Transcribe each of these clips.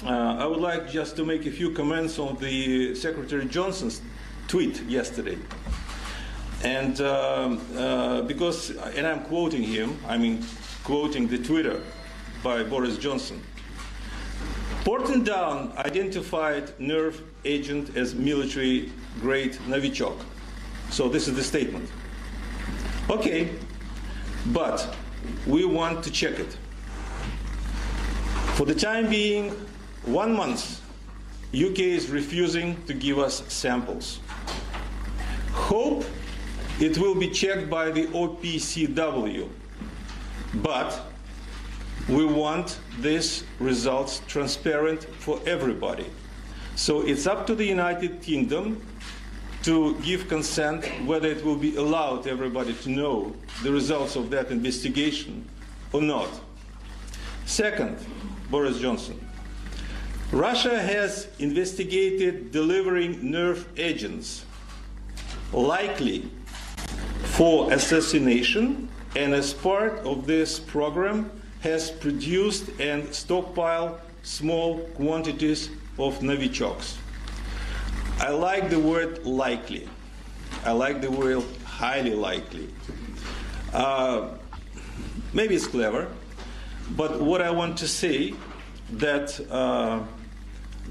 I would like just to make a few comments on the Secretary Johnson's tweet yesterday. And because, and I'm quoting him, I mean quoting the Twitter by Boris Johnson. Porton Down identified nerve agent as military-grade Novichok. So this is the statement. Okay, but we want to check it. For the time being, 1 month, UK is refusing to give us samples. Hope it will be checked by the OPCW, but we want these results transparent for everybody. So it's up to the United Kingdom to give consent whether it will be allowed everybody to know the results of that investigation or not. Second, Boris Johnson. Russia has investigated delivering nerve agents, likely for assassination, and as part of this program has produced and stockpiled small quantities of Novichoks. I like the word likely. I like the word highly likely. Maybe it's clever, but what I want to say that,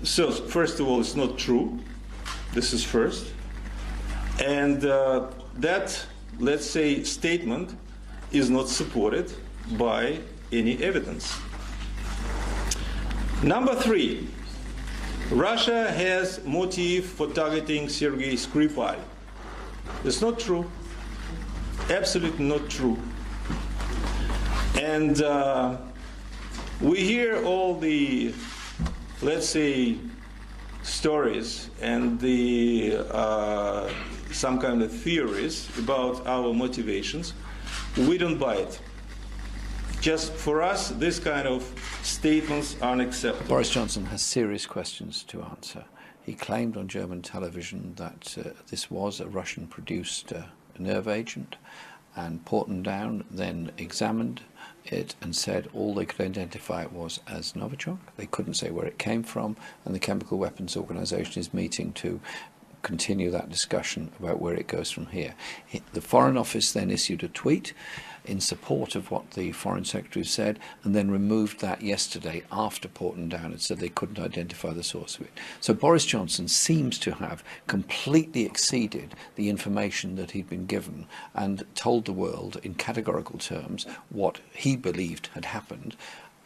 so first of all, it's not true. This is first. And that, let's say, statement is not supported by any evidence. Number 3, Russia has motive for targeting Sergei Skripal. It's not true. Absolutely not true. And we hear all the, let's say, stories and the some kind of theories about our motivations. We don't buy it. Just for us, this kind of statements are unacceptable. Boris Johnson has serious questions to answer. He claimed on German television that this was a Russian-produced nerve agent, and Porton Down then examined it and said all they could identify it was as Novichok. They couldn't say where it came from, and the Chemical Weapons Organization is meeting to continue that discussion about where it goes from here. The Foreign Office then issued a tweet in support of what the Foreign Secretary said, and then removed that yesterday after Porton Down had said they couldn't identify the source of it. So Boris Johnson seems to have completely exceeded the information that he'd been given and told the world in categorical terms what he believed had happened,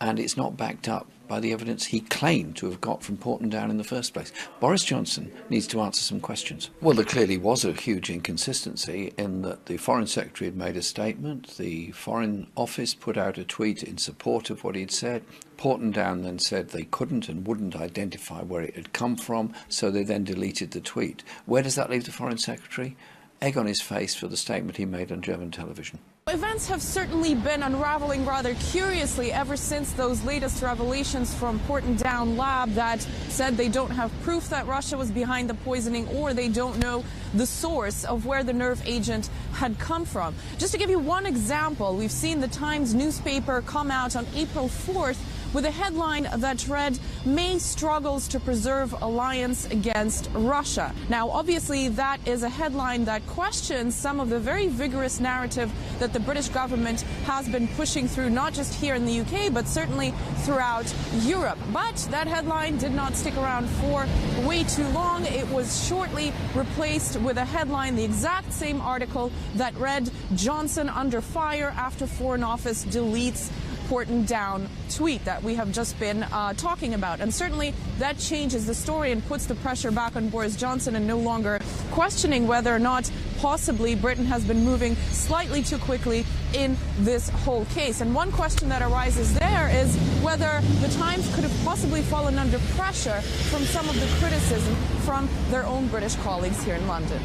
and it's not backed up by the evidence he claimed to have got from Porton Down in the first place. Boris Johnson needs to answer some questions. Well, there clearly was a huge inconsistency in that the Foreign Secretary had made a statement, the Foreign Office put out a tweet in support of what he'd said, Porton Down then said they couldn't and wouldn't identify where it had come from, so they then deleted the tweet. Where does that leave the Foreign Secretary? Egg on his face for the statement he made on German television. Events have certainly been unraveling rather curiously ever since those latest revelations from Porton Down lab that said they don't have proof that Russia was behind the poisoning, or they don't know the source of where the nerve agent had come from. Just to give you one example, we've seen the Times newspaper come out on April 4th with a headline that read, "May struggles to preserve alliance against Russia." Now, obviously, that is a headline that questions some of the very vigorous narrative that the British government has been pushing through, not just here in the UK, but certainly throughout Europe. But that headline did not stick around for way too long. It was shortly replaced with a headline, the exact same article, that read, "Johnson under fire after Foreign Office deletes Porton Down tweet" that we have just been talking about. And certainly that changes the story and puts the pressure back on Boris Johnson, and no longer questioning whether or not possibly Britain has been moving slightly too quickly in this whole case. And one question that arises there is whether the Times could have possibly fallen under pressure from some of the criticism from their own British colleagues here in London.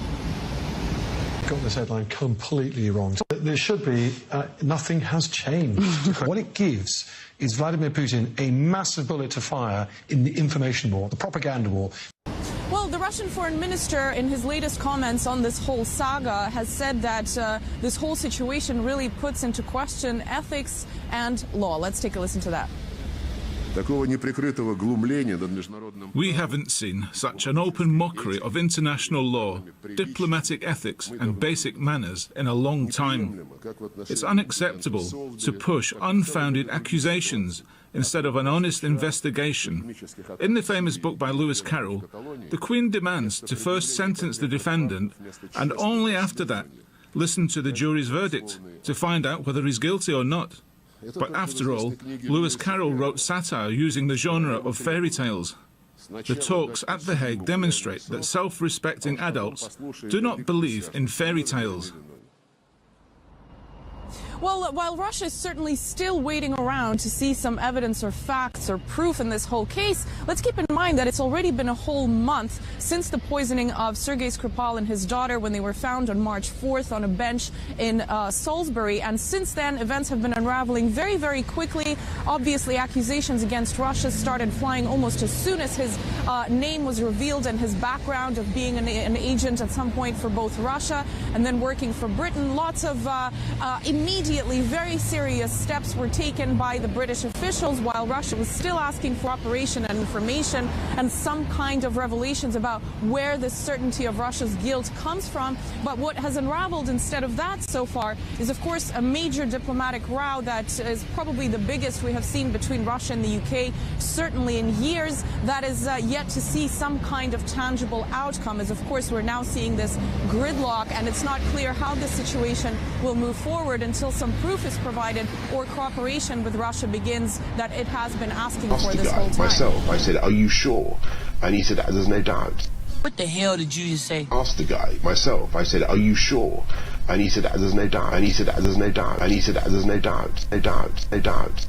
Got this headline completely wrong. There should be, nothing has changed. What it gives is Vladimir Putin a massive bullet to fire in the information war, the propaganda war. Well, the Russian foreign minister, in his latest comments on this whole saga, has said that this whole situation really puts into question ethics and law. Let's take a listen to that. We haven't seen such an open mockery of international law, diplomatic ethics and basic manners in a long time. It's unacceptable to push unfounded accusations instead of an honest investigation. In the famous book by Lewis Carroll, the Queen demands to first sentence the defendant and only after that listen to the jury's verdict to find out whether he's guilty or not. But after all, Lewis Carroll wrote satire using the genre of fairy tales. The talks at The Hague demonstrate that self-respecting adults do not believe in fairy tales. Well, while Russia is certainly still waiting around to see some evidence or facts or proof in this whole case, let's keep in mind that it's already been a whole month since the poisoning of Sergei Skripal and his daughter when they were found on March 4th on a bench in Salisbury. And since then, events have been unraveling very, very quickly. Obviously, accusations against Russia started flying almost as soon as his name was revealed and his background of being an agent at some point for both Russia and then working for Britain. Lots of immediately very serious steps were taken by the British officials while Russia was still asking for cooperation and information and some kind of revelations about where the certainty of Russia's guilt comes from. But what has unraveled instead of that so far is, of course, a major diplomatic row that is probably the biggest we have seen between Russia and the UK, certainly in years, that is yet to see some kind of tangible outcome, as of course we're now seeing this gridlock and it's not clear how the situation will move forward until some proof is provided or cooperation with Russia begins that it has been asking for this whole time. Myself, I said, "Are you sure?" And he said, "There's no doubt." What the hell did you just say? Asked the guy, myself, I said, "Are you sure?" And he said, "There's no doubt." And he said, "There's no doubt." And he said, "There's no doubt, no doubt, no doubt."